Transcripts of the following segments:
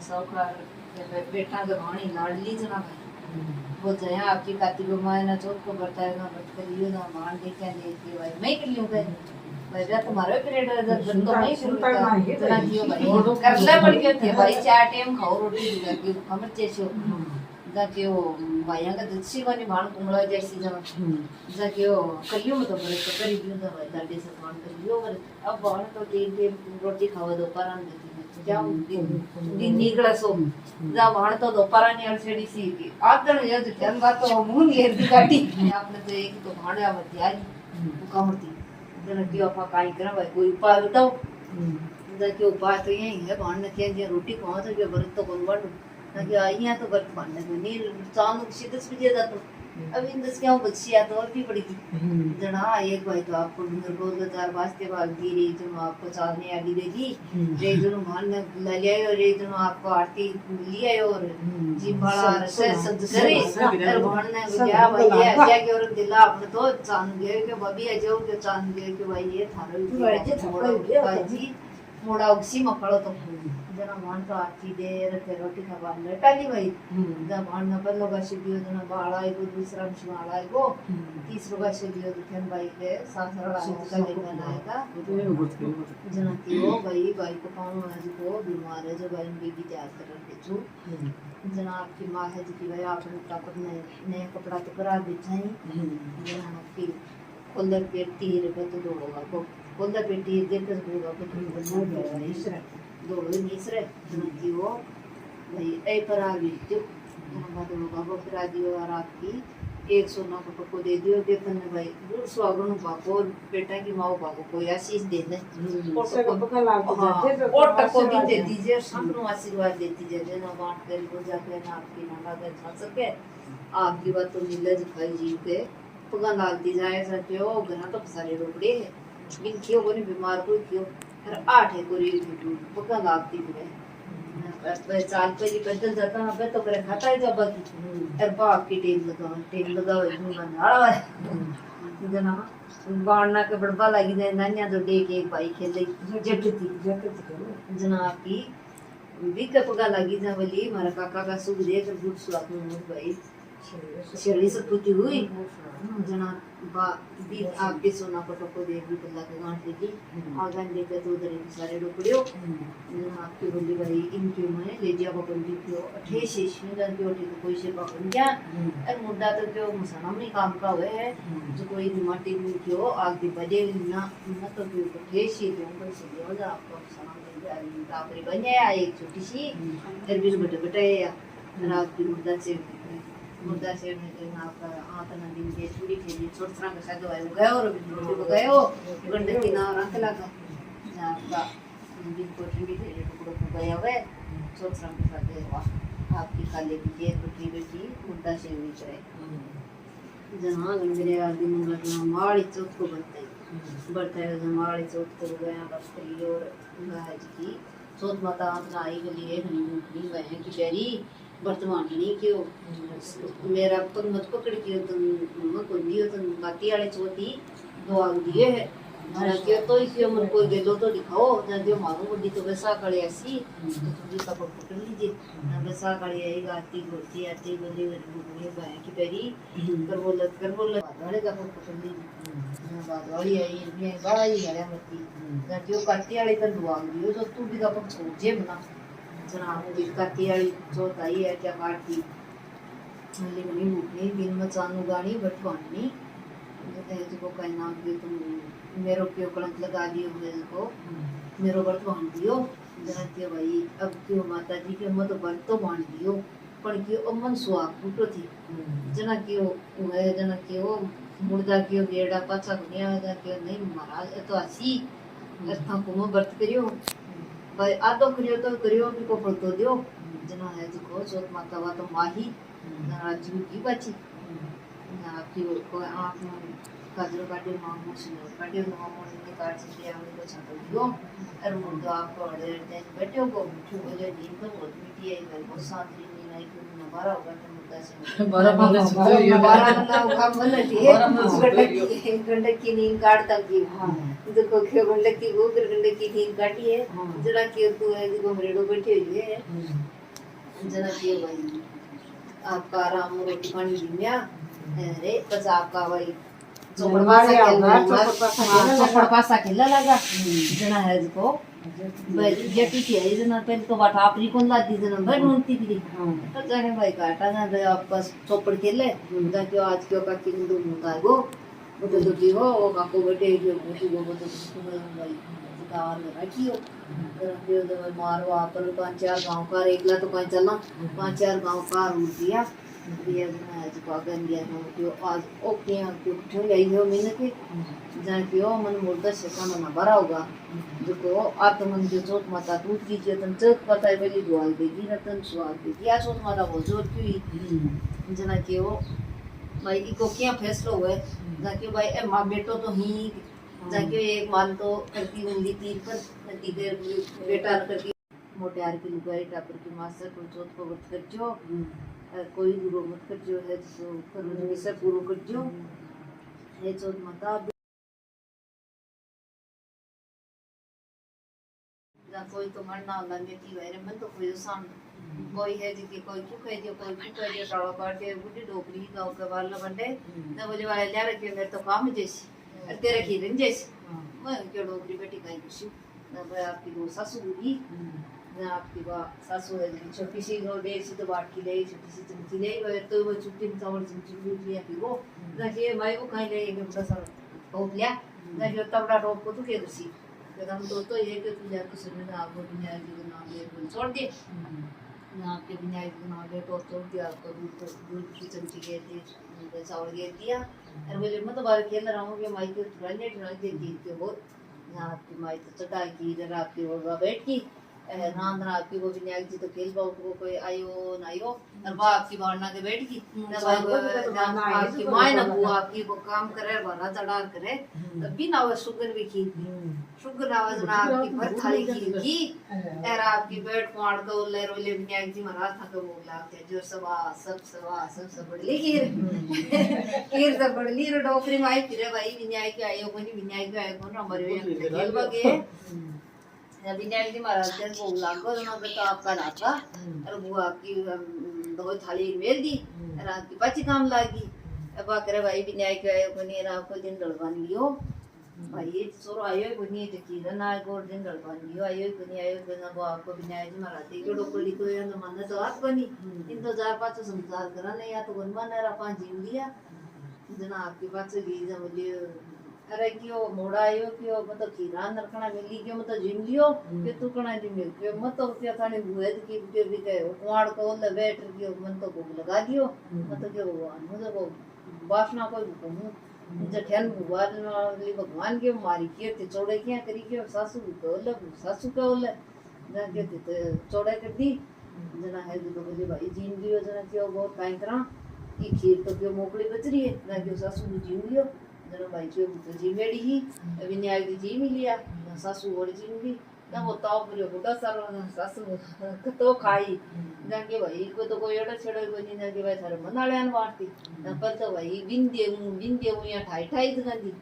सौखा बेटा के भाणी लाडली जना भाई वो जया आपकी काती को मायना चौथ को बताए ना बत करियो ना मान दे क्या दे के भाई मैं कर लियो भाई भाई जा तुम्हारे पीरियड है जब तो मैं शुरू तना कियो भाई कर ले पड़ गयो थे भाई चार टाइम खाओ रोटी दूगा कि हमर चेसो जा के वो भाई का दक्षी वाली भाण कुमड़ा जैसी जमा जा के वो करियो मत बरे तो करी दियो ना भाई दादी से भाण करियो बरे अब भाण तो तीन टाइम रोटी खावा दो पर आन देती जाऊं दिन निकला सो जा भाण तो दोपहर ने अलसेडी सी की आदन ये जो ध्यान बात तो मुंह ये काटी आपने तो एक तो भाण आवत यार कामती जन की आपा काई करा भाई कोई उपाय बताओ जा के उपाय तो यही है भाण ने के रोटी खावा तो के बरत तो कोन बड़ ना कि यहाँ तो बरत भाण ने नी चांद सीधस भी दे जातो अब इन दस क्या बच्चिया तो और भी पड़ी थी जना एक भाई तो आपको रोज का 4 वास्ते भाग दी रे जो आपको चालने आदि देगी रे जो मान ले लिया रे जो आपको आरती लिया और जी बड़ा से सद करे तर भाण ने क्या भाई ये क्या के और दिला आपने तो चांद गए के बबी आ जाओ के चांद गए के भाई ये थारो भाई जी मोड़ा उसी मखड़ो तो जना मान तो आती दे रते रोटी खावा लेटाली भाई जना मान न पल्लो का शिदियो जना बाळा को दूसरा बाळा को तीसरो का शिदियो थन भाई के सासरा का लेकर आएगा जना कियो भाई को पाऊं आज को बीमार है जो भाई बेबी तैयार कर के छु जना आपकी मां है जी भाई आपने ताकत नए कपड़ा तो करा बिछाई जना आपकी कोलर पेटी रे तो दोगा को कोलर पेटी देते होगा तो तुम बोल रहे दोड़ो निसरे की वो भाई ए पर आ गई तो बाबा बाबा करा दियो और आपकी 1 सोना को टको दे दियो के तने भाई गुड़ स्वागण बापो बेटा की माओ बापो कोई आशीष दे दे और टको भी दे दीजिए सबको आशीर्वाद दे दीजिए जना बांट कर को जाके ना आपकी नाना का जा सके आपकी बात तो मिले खाई जी के पगा लाग दी जाए सके ओ घना तो सारे रोकड़े है बिन क्यों कोनी बीमार कोई क्यों हर 8 है कोरी पका लागती है चाल पे जी बदल जाता है तो करे खाता है जब बाकी और बाप की टेल लगा नाड़ा है जना बाणना के बड़बा लगी जाए नान्या तो डे के एक भाई खेले जटती जना की बिक पका लगी जा वाली मारा काका का सुख देख गुड स्वाद भाई शरीर से पुती हुई जना बा भी आपके सोना को टको दे भी पल्ला के गांठ लेगी आगन लेकर तो उधर सारे डोकड़ियो जना आपकी बोली भाई इनके में ले जा बकन की क्यों 28 में जन के उठी कोई से बकन क्या और मुद्दा तो क्यों मुसलमान में काम का हुए है जो कोई माटी में क्यों आगे बजे ना तो क्यों 28 जो कोई से हो जा आपको सलाम दे तापरी बने एक छोटी सी फिर भी बटे बटे रात की मुद्दा से आपका आतना दिन के चूड़ी के छोटरा का शादी हुआ गया और गयो गंडकी ना रंग लगा आपका दिन को ठंडी थे टुकड़ों को गया हुआ छोटरा के साथ हुआ आपकी काले की बेटी बेटी मुद्दा से बीच रहे जहाँ गंडरे दिन घटना माड़ी चौथ को बढ़ता है माड़ी चौथ को गया बस और गाय की चौथ माता अपना आई गली है नहीं गए की बेरी वर्तमान नहीं क्यों मेरा पग मत पकड़ के तुम को दियो तुम बाती वाले चोटी दो आग दिए है मारा क्यों तो इसी उम्र कोई गेलो तो दिखाओ ना दियो मारो बड़ी तो वैसा करे ऐसी तुझे का पकड़ लीजिए ना वैसा करे आएगा आती बोली भाई की पेरी कर बोल वाले का पकड़ लीजिए बात वाली आई ये बड़ी है मती ना दियो काटी वाले कर दो आग दियो तो तू भी का पकड़ जे बना जना काटी वाली चौथ आई है क्या काटती मल्ली मनी भूखनी दिन में चानू गानी बटवानी को कहना कि तुम मेरो क्यों कलंक लगा दियो को मेरो व्रत बांध दियो जना के भाई अब क्यों माता जी के मत व्रत तो बांध दियो पर क्यों अमन सुहा फूटो थी जना क्यों मुर्दा क्यों गेड़ा पाछा गुनिया जना क्यों नहीं महाराज तो आसी अथा को व्रत करियो भाई आदो करियो भी को पड़तो दियो जना है को चौथ माता वा तो माही राजू की बची ना आपकी को आंख में काजरो काटे मामू सुनो काटे मामू ने काट से आने को छातो दियो और मुर्दा आपको अड़े दिन बैठो को मिठू बोले दिन को बहुत मीठी है भाई बहुत साथ नी नहीं कि ना बारा होगा तो मुद्दा से बारा बंद से ये बारा ना काम बनती गंडकी नींद काटता की देखो क्यों गंडकी को फिर गंडकी नींद काटी है जरा कि तू है देखो मेरे बैठे हुए है जरा कि भाई आपका आराम रोटी पानी दिया अरे बस आपका भाई चौपड़ पासा खेला लगा जना है इसको जेटी की है जना पहले तो बात आपरी कौन ला दी जना भाई ढूंढती थी तो जाने भाई काटा ना दे आपका चौपड़ खेले दा क्यों आज क्यों का किन दो मुका गो वो तो की हो वो काको बैठे जो मुझे वो तो भाई गांव में रखियो फिर तो मारवा पर 5-4 गांव का एकला तो कहीं चलना 5-4 गांव का रूट दिया दिया ना आज पागन दिया हम क्यों आज ओके हम क्यों ठो ले हो मैंने के जा क्यों मन मुर्दा से काम ना भरा होगा जो को आत्मन जो चोट माता टूट की जो तन चोट पता है पहली दुआ देगी ना तन स्वाद देगी आ चोट माता वो जोर क्यों जना क्यों भाई इको क्या फैसलो हुए जा क्यों भाई ए मां बेटो तो ही जाके एक मान तो करती बंदी तीर पर नती देर बेटा करती मोटे आर की लुगाई टापर की मास्टर को चोट को वक्त कर जो कोई गुरु मत कर जो है तो करो जो सब गुरु कर जो है चोट माता ना कोई तो मरना वाला बेटी वाले मन तो कोई सामने कोई है जी कोई क्यों कह दियो कोई क्यों कह दियो टाड़ा काट दे बुढ़ी डोकरी गांव के वाला बंदे ना बोले वाले ले रखे मेरे तो काम जैसी तेरे की रंग जैसी मैं क्यों डोकरी बेटी कहीं खुशी ना भाई आपकी दो सासू हुई ना आपकी सासू है छोटी सी नो दे सी तो बाट की ले छोटी सी चमची ले वो तो वो छुट्टी में चावल चमची लिया फिर वो ना ये माई को कहीं ले ये बड़ा सारा टोप लिया ना जो तबड़ा टोप को तो के दसी कदम तो ये कि तू जाके सुनने ना आपको विनायक जी का नाम ले छोड़ दे ना आपके विनायक का नाम ले तो छोड़ दिया तो दूध की चमची के दे चावल दे दिया और बोले मैं तो बाहर खेल रहा हूँ कि माई को टुराने दे दी के वो ना आपकी माई तो चटाई की जरा आपकी वो बैठ की नांदना आपकी वो विनायक जी तो खेल बाबू को कोई आयो ना आयो और बा आपकी बारना के बैठ की आपकी माय ना बुआ आपकी वो काम करे भरा चढ़ार करे तभी ना वो शुगर भी की शुगर आवाज ना आपकी भर थाली की और आपकी बैठ पाड़ को ले रोले विनायक जी महाराज था को बोला जो सब बड़ली खीर सब बड़ली रो डोकरी माई फिरे भाई विनायक आयो कोनी विनायक आयो कोन हमारे खेल बगे विनायक जी महाराज के भोग लागो ना बेटा आपका राखा और वो आपकी दो थाली मेल दी रात की पाची काम लागी अब करे भाई विनायक आयो कोनी रात को दिन डलवान लियो भाई सोरो आयो कोनी ते की ना गोर दिन डलवान लियो आयो कोनी वो आपको विनायक जी महाराज के डोकड़ी को या तो मन तो आत कोनी इन तो 4-5 संसार करा नहीं या तो बनवा ना रा पांच जीव लिया जना आपके पास गी जा मुझे अरे क्यों मोड़ा आयो क्यों मतलब खीरा नरकना मिली क्यों मतलब जिम लियो के तू कणा जिम लियो क्यों मत तो क्या थाने बुएद की भी गए कुआड़ को ले बैठ क्यों मन तो भोग लगा दियो मतलब के भगवान मुझे वो वासना कोई कहूं जठन भगवान के मारी के ते चौड़े क्या करी के सासू के ओले ना के ते चौड़े कर दी जना है तो बोले भाई जिम लियो जना क्यों बहुत काई करा की खीर तो क्यों मोकली बच रही है ना क्यों सासू जिम लियो जनो भाई क्यों तो जी मेरी ही विनायक जी भी लिया सासू और जी भी ना वो ताव बोले बुढ़ा सारो सासू तो खाई ना के भाई को तो कोई एड़ा छेड़ो कोई नहीं ना के भाई थारे मनाळ्यान वारती ना पर तो भाई बिंदे हूं या ठाई गंदी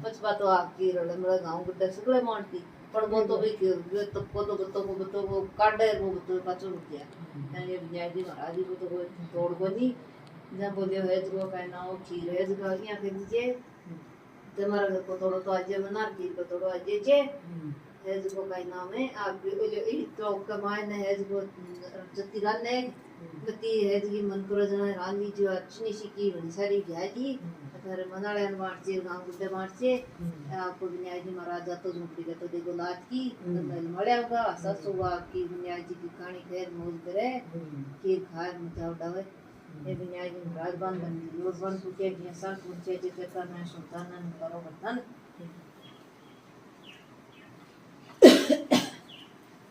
पछवा तो आपकी रड़मड़ा गांव गुड्डा सगळे मारती पण वो तो भी तो को काढे वो तो पाछो रुकिया ये विनायक जी महाराज को तो कोई तोड़ बनी जब बोले है तो का नाव खीर है जगह यहां के दीजिए तुम्हारा घर को थोड़ा तो आज बना की को थोड़ा आज जे है जो का नाम है आप बोले ई तो कमाए ने है जो जति राने गति है जी मन करो जना रानी जो अच्छी शिकी बड़ी सारी जाती अगर मनाळ्यान वाटचे गांव गुड्डे वाटचे आपको विनायक जी महाराज तो झोपड़ी के तो देखो लात की मैल मळ्या होगा सासू आपकी विनायक जी की कहानी खैर मौज करे खीर खाए मिठाई उठावे ये विनायक जी महाराज बन बंदी रोज बन पूछे कि सब पूछे जे कहता मैं सुल्तान करो बर्तन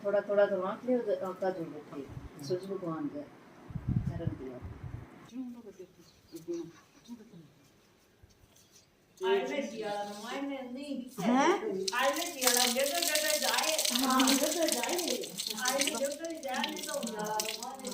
थोड़ा थोड़ा तो आंख ले का जो बैठे सूरज भगवान के रख दिया आईने दिया मायने नहीं है आईने दिया ना जगह जाए हां जगह जाए आईने जगह जाए तो माने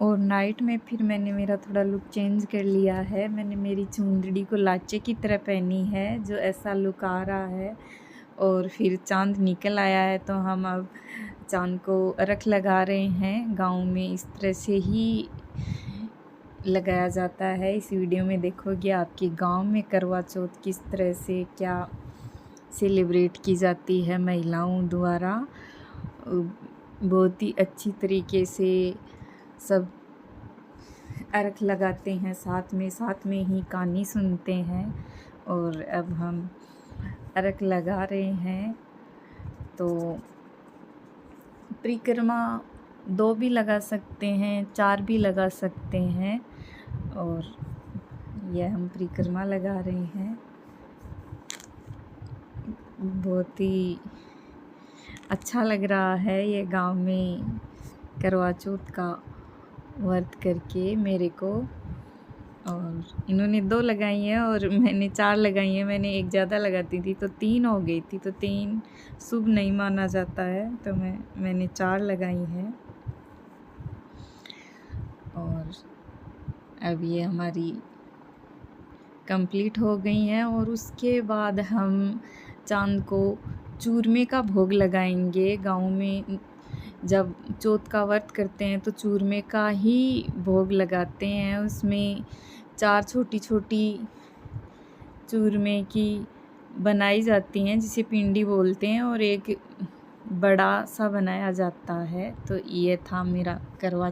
और नाइट में फिर मैंने मेरा थोड़ा लुक चेंज कर लिया है। मैंने मेरी चुंदड़ी को लाचे की तरह पहनी है, जो ऐसा लुक आ रहा है। और फिर चांद निकल आया है, तो हम अब चांद को अर्घ लगा रहे हैं। गांव में इस तरह से ही लगाया जाता है। इस वीडियो में देखोगे आपके गांव में करवा चौथ किस तरह से क्या सेलिब्रेट की जाती है महिलाओं द्वारा। बहुत ही अच्छी तरीके से सब अर्घ लगाते हैं, साथ में ही कहानी सुनते हैं। और अब हम अर्घ लगा रहे हैं। तो परिक्रमा 2 भी लगा सकते हैं, 4 भी लगा सकते हैं। और यह हम परिक्रमा लगा रहे हैं। बहुत ही अच्छा लग रहा है ये गांव में करवा चौथ का व्रत करके मेरे को। और इन्होंने 2 लगाई हैं और मैंने 4 लगाई हैं। मैंने एक ज़्यादा लगाती थी तो 3 हो गई थी, तो 3 शुभ नहीं माना जाता है, तो मैंने 4 लगाई हैं। और अब ये हमारी कंप्लीट हो गई हैं। और उसके बाद हम चांद को चूरमे का भोग लगाएंगे। गाँव में जब चौथ का व्रत करते हैं तो चूरमे का ही भोग लगाते हैं। उसमें 4 छोटी चूरमे की बनाई जाती हैं, जिसे पिंडी बोलते हैं, और एक बड़ा सा बनाया जाता है। तो ये था मेरा करवा